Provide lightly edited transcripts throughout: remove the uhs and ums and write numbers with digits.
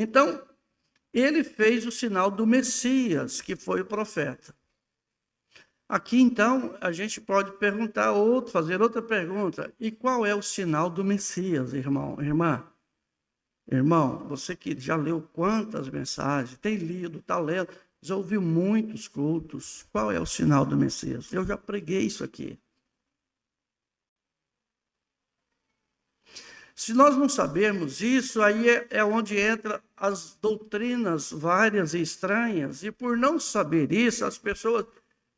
Então, ele fez o sinal do Messias, que foi o profeta. Aqui, então, a gente pode perguntar fazer outra pergunta. E qual é o sinal do Messias, irmão, irmã? Irmão, você que já leu quantas mensagens, tem lido, está lendo, já ouviu muitos cultos. Qual é o sinal do Messias? Eu já preguei isso aqui. Se nós não sabermos isso, aí é onde entra as doutrinas várias e estranhas. E por não saber isso, as pessoas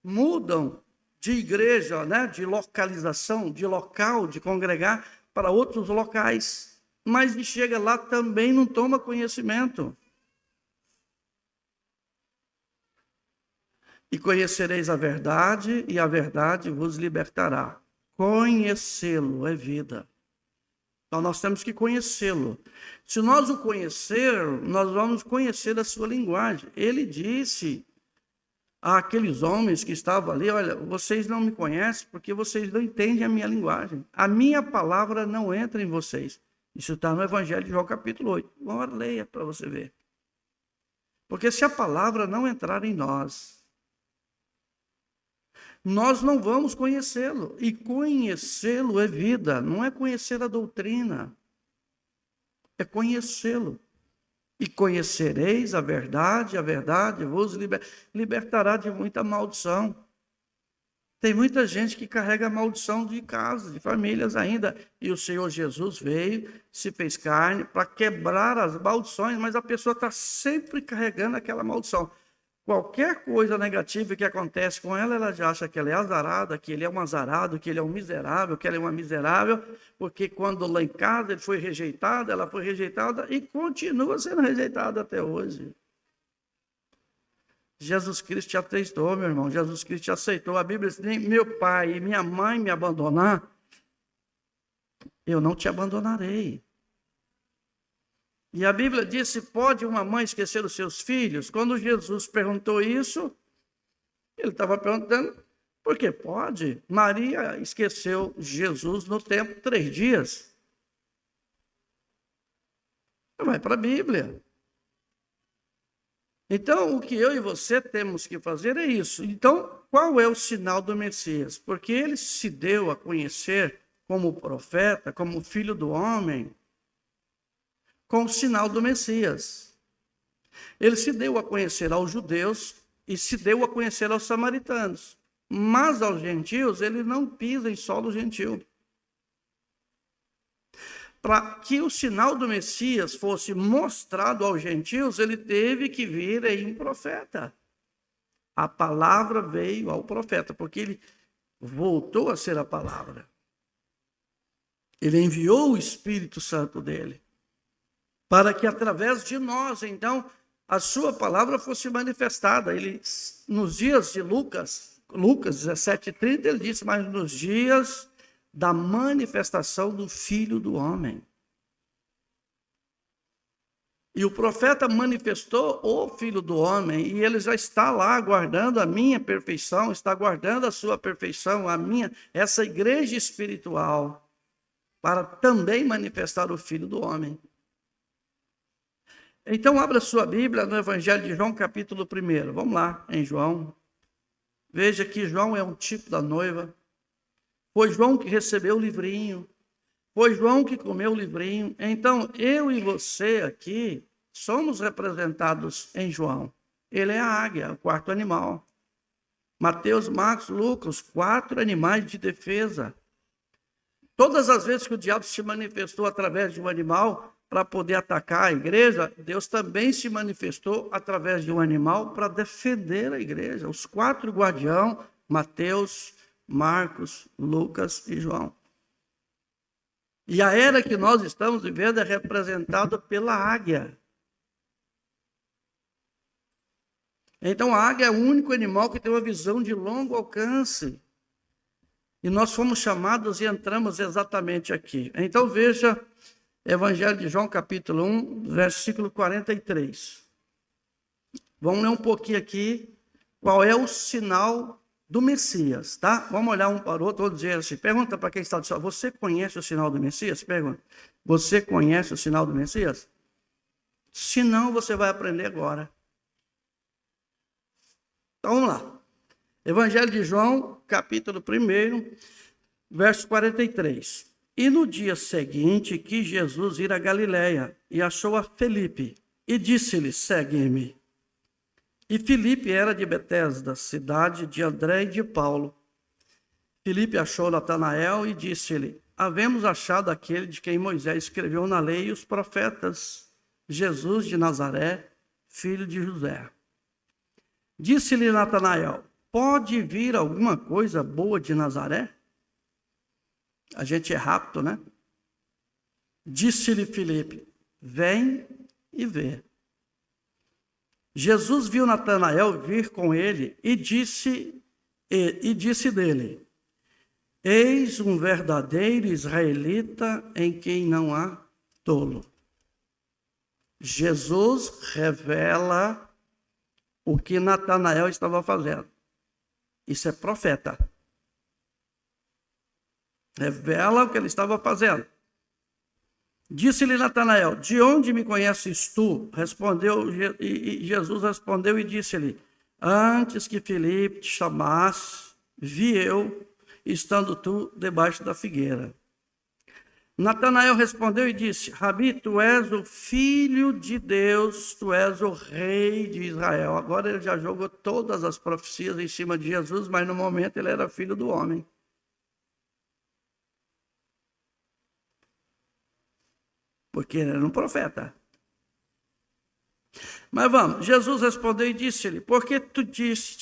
mudam de igreja, né, de localização, de local, de congregar, para outros locais. Mas chega lá também não toma conhecimento. E conhecereis a verdade, e a verdade vos libertará. Conhecê-lo é vida. Então, nós temos que conhecê-lo. Se nós o conhecermos, nós vamos conhecer a sua linguagem. Ele disse àqueles homens que estavam ali, olha, vocês não me conhecem porque vocês não entendem a minha linguagem. A minha palavra não entra em vocês. Isso está no Evangelho de João, capítulo 8. Agora leia para você ver. Porque se a palavra não entrar em nós não vamos conhecê-lo. E conhecê-lo é vida, não é conhecer a doutrina, é conhecê-lo. E conhecereis a verdade vos libertará de muita maldição. Tem muita gente que carrega a maldição de casa, de famílias ainda. E o Senhor Jesus veio, se fez carne para quebrar as maldições, mas a pessoa está sempre carregando aquela maldição. Qualquer coisa negativa que acontece com ela, ela já acha que ela é azarada, que ele é um azarado, que ele é um miserável, que ela é uma miserável, porque quando lá em casa ele foi rejeitado, ela foi rejeitada e continua sendo rejeitada até hoje. Jesus Cristo te aceitou, meu irmão, Jesus Cristo te aceitou. A Bíblia diz, nem meu pai e minha mãe me abandonar, eu não te abandonarei. E a Bíblia diz, pode uma mãe esquecer os seus filhos? Quando Jesus perguntou isso, ele estava perguntando, por que pode? Maria esqueceu Jesus no tempo 3 dias. Vai para a Bíblia. Então, o que eu e você temos que fazer é isso. Então, qual é o sinal do Messias? Porque ele se deu a conhecer como profeta, como filho do homem, com o sinal do Messias. Ele se deu a conhecer aos judeus e se deu a conhecer aos samaritanos. Mas aos gentios, ele não pisa em solo gentil. Para que o sinal do Messias fosse mostrado aos gentios, ele teve que vir em um profeta. A palavra veio ao profeta, porque ele voltou a ser a palavra. Ele enviou o Espírito Santo dele, para que através de nós, então, a sua palavra fosse manifestada. Ele, nos dias de Lucas 17:30, ele disse, mas nos dias da manifestação do Filho do Homem. E o profeta manifestou o Filho do Homem, e ele já está lá aguardando a minha perfeição, está aguardando a sua perfeição, essa igreja espiritual, para também manifestar o Filho do Homem. Então, abra sua Bíblia no Evangelho de João, capítulo 1. Vamos lá, em João. Veja que João é um tipo da noiva. Foi João que recebeu o livrinho. Foi João que comeu o livrinho. Então, eu e você aqui somos representados em João. Ele é a águia, o 4º animal. Mateus, Marcos, Lucas, 4 animais de defesa. Todas as vezes que o diabo se manifestou através de um animal para poder atacar a igreja, Deus também se manifestou através de um animal para defender a igreja. Os 4 guardiões, Mateus, Marcos, Lucas e João. E a era que nós estamos vivendo é representada pela águia. Então, a águia é o único animal que tem uma visão de longo alcance. E nós fomos chamados e entramos exatamente aqui. Então, veja Evangelho de João, capítulo 1, versículo 43. Vamos ler um pouquinho aqui qual é o sinal do Messias, tá? Vamos olhar um para o outro, vou dizer assim, pergunta para quem está do céu, você conhece o sinal do Messias? Pergunta, você conhece o sinal do Messias? Senão, você vai aprender agora. Então, vamos lá. Evangelho de João, capítulo 1, verso 43. E no dia seguinte quis Jesus ir a Galiléia, e achou a Felipe, e disse-lhe, segue-me. E Felipe era de Betesda, cidade de André e de Paulo. Felipe achou Natanael e disse-lhe, havemos achado aquele de quem Moisés escreveu na lei e os profetas, Jesus de Nazaré, filho de José. Disse-lhe Natanael, pode vir alguma coisa boa de Nazaré? A gente é rápido, né? Disse-lhe Filipe, vem e vê. Jesus viu Natanael vir com ele e disse dele, eis um verdadeiro israelita em quem não há tolo. Jesus revela o que Natanael estava fazendo. Isso é profeta. Revela o que ele estava fazendo. Disse-lhe Natanael, de onde me conheces tu? E Jesus respondeu e disse-lhe, antes que Filipe te chamasse, vi eu, estando tu debaixo da figueira. Natanael respondeu e disse, Rabi, tu és o filho de Deus, tu és o rei de Israel. Agora ele já jogou todas as profecias em cima de Jesus, mas no momento ele era filho do homem. Porque ele era um profeta. Mas vamos, Jesus respondeu e disse-lhe, por que te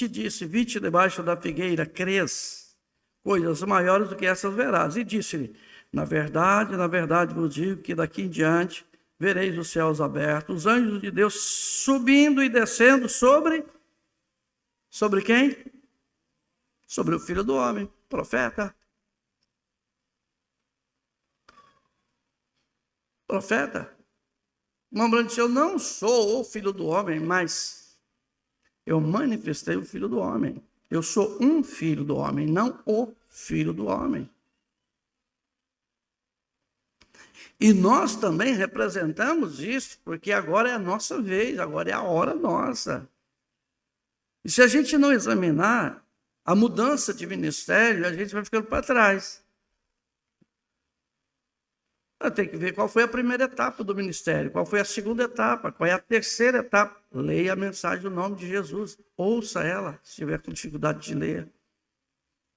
disse, vi-te debaixo da figueira, crês, coisas maiores do que essas verás. E disse-lhe, na verdade vos digo que daqui em diante vereis os céus abertos, os anjos de Deus subindo e descendo sobre quem? Sobre o Filho do Homem, profeta. Profeta. Lembrando disse, eu não sou o Filho do Homem, mas eu manifestei o Filho do Homem. Eu sou um filho do homem, não o Filho do Homem. E nós também representamos isso, porque agora é a nossa vez, agora é a hora nossa. E se a gente não examinar a mudança de ministério, a gente vai ficando para trás. Tem que ver qual foi a primeira etapa do ministério, qual foi a segunda etapa, qual é a terceira etapa. Leia a mensagem do nome de Jesus, ouça ela, se tiver com dificuldade de ler.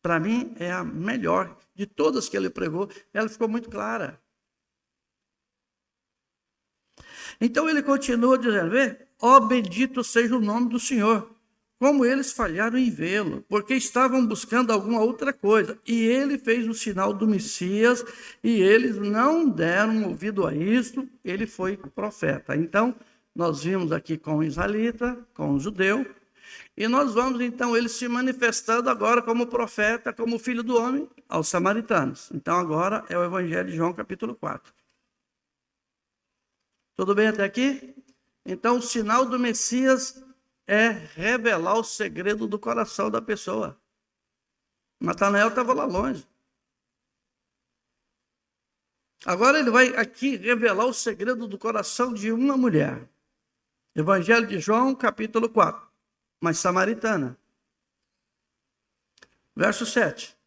Para mim, é a melhor de todas que ele pregou, ela ficou muito clara. Então ele continua dizendo, vê, ó bendito seja o nome do Senhor, como eles falharam em vê-lo, porque estavam buscando alguma outra coisa, e ele fez o sinal do Messias, e eles não deram ouvido a isso, ele foi profeta. Então, nós vimos aqui com o israelita, com o judeu, e nós vamos então ele se manifestando agora como profeta, como filho do homem, aos samaritanos. Então agora é o Evangelho de João capítulo 4. Tudo bem até aqui? Então, o sinal do Messias é revelar o segredo do coração da pessoa. Natanael estava lá longe. Agora ele vai aqui revelar o segredo do coração de uma mulher. Evangelho de João, capítulo 4. Mas samaritana. Verso 7.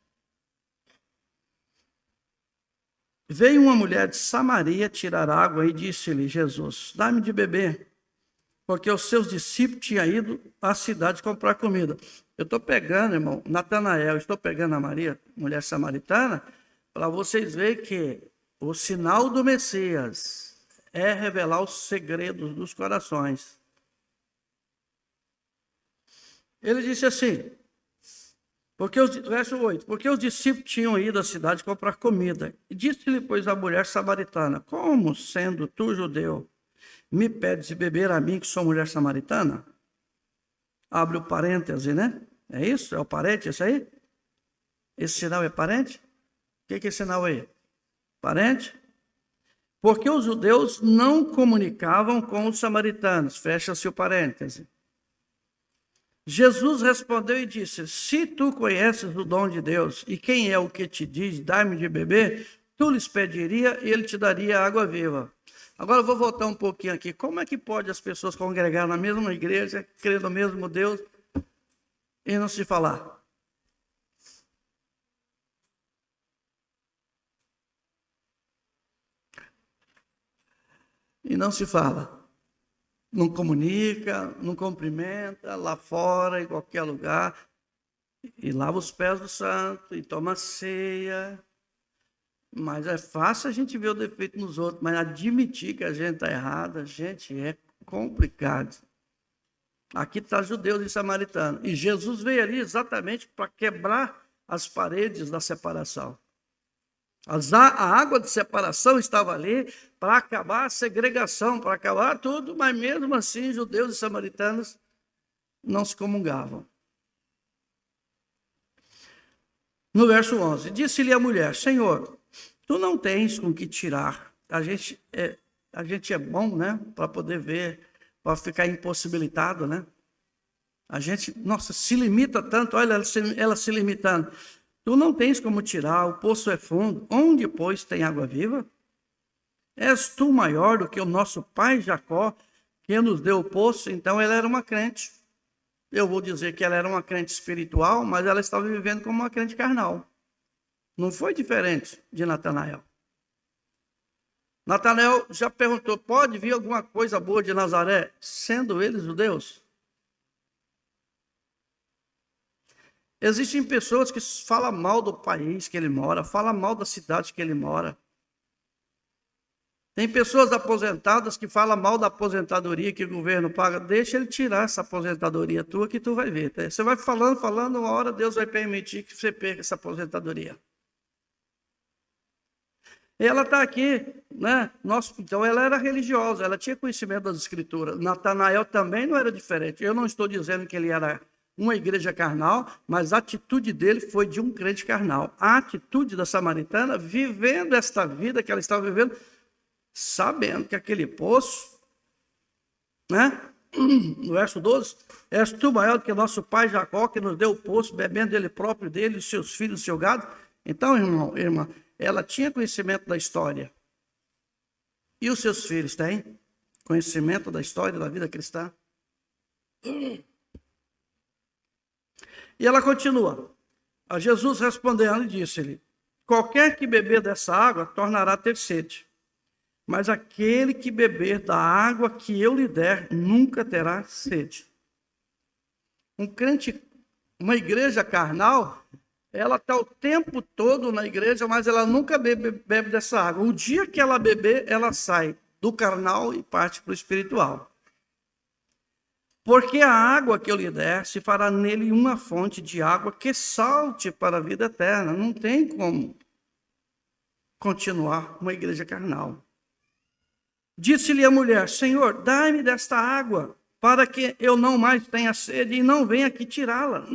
Veio uma mulher de Samaria tirar água e disse-lhe, Jesus, dá-me de beber, porque os seus discípulos tinham ido à cidade comprar comida. Eu estou pegando, irmão, Natanael, estou pegando a Maria, mulher samaritana, para vocês verem que o sinal do Messias é revelar os segredos dos corações. Ele disse assim, verso 8, porque os discípulos tinham ido à cidade comprar comida. E disse-lhe, pois, a mulher samaritana, como, sendo tu judeu, me pedes de beber a mim, que sou mulher samaritana? Abre o parêntese, né? É isso? É o parente, esse aí? Esse sinal é parente? O que é esse sinal aí? Parente? Porque os judeus não comunicavam com os samaritanos. Fecha-se o parêntese. Jesus respondeu e disse, se tu conheces o dom de Deus, e quem é o que te diz, dá-me de beber, tu lhes pediria e ele te daria água viva. Agora eu vou voltar um pouquinho aqui. Como é que pode as pessoas congregar na mesma igreja, crer no mesmo Deus e não se falar? E não se fala. Não comunica, não cumprimenta, lá fora, em qualquer lugar. E lava os pés do santo, e toma ceia. Mas é fácil a gente ver o defeito nos outros, mas admitir que a gente está errado, gente, é complicado. Aqui está judeus e samaritanos. E Jesus veio ali exatamente para quebrar as paredes da separação. A água de separação estava ali para acabar a segregação, para acabar tudo, mas mesmo assim judeus e samaritanos não se comungavam. No verso 11, disse-lhe a mulher, Senhor, tu não tens com que tirar. A gente é bom, né? Para poder ver, para ficar impossibilitado, né? A gente, nossa, se limita tanto, olha ela se limitando. Tu não tens como tirar, o poço é fundo. Onde, pois, tem água viva? És tu maior do que o nosso pai Jacó, que nos deu o poço? Então ela era uma crente. Eu vou dizer que ela era uma crente espiritual, mas ela estava vivendo como uma crente carnal. Não foi diferente de Natanael. Natanael já perguntou, pode vir alguma coisa boa de Nazaré, sendo eles judeus? Existem pessoas que falam mal do país que ele mora, falam mal da cidade que ele mora. Tem pessoas aposentadas que falam mal da aposentadoria que o governo paga. Deixa ele tirar essa aposentadoria tua que tu vai ver. Tá? Você vai falando, uma hora Deus vai permitir que você perca essa aposentadoria. Ela está aqui, né? Então ela era religiosa, ela tinha conhecimento das escrituras. Natanael também não era diferente. Eu não estou dizendo que ele era uma igreja carnal, mas a atitude dele foi de um crente carnal. A atitude da samaritana, vivendo esta vida que ela estava vivendo, sabendo que aquele poço, né? No verso 12, és tu maior do que nosso pai Jacó, que nos deu o poço, bebendo ele próprio dele, os seus filhos, o seu gado. Então, irmã, ela tinha conhecimento da história. E os seus filhos têm conhecimento da história da vida cristã? E ela continua. A Jesus respondendo, disse-lhe, qualquer que beber dessa água tornará a ter sede. Mas aquele que beber da água que eu lhe der, nunca terá sede. Um crente, uma igreja carnal, ela está o tempo todo na igreja, mas ela nunca bebe dessa água. O dia que ela beber, ela sai do carnal e parte para o espiritual. Porque a água que eu lhe der, se fará nele uma fonte de água que salte para a vida eterna. Não tem como continuar uma igreja carnal. Disse-lhe a mulher, Senhor, dai-me desta água, para que eu não mais tenha sede e não venha aqui tirá-la.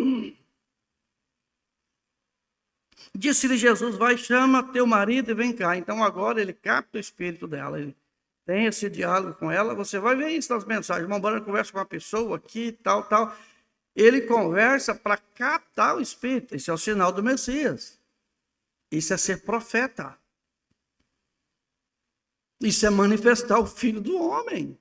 Disse-lhe Jesus, vai, chama teu marido e vem cá. Então agora ele capta o espírito dela, ele tem esse diálogo com ela, você vai ver isso nas mensagens. Irmão Branco conversa com uma pessoa aqui, tal. Ele conversa para captar o espírito. Esse é o sinal do Messias. Isso é ser profeta. Isso é manifestar o Filho do Homem.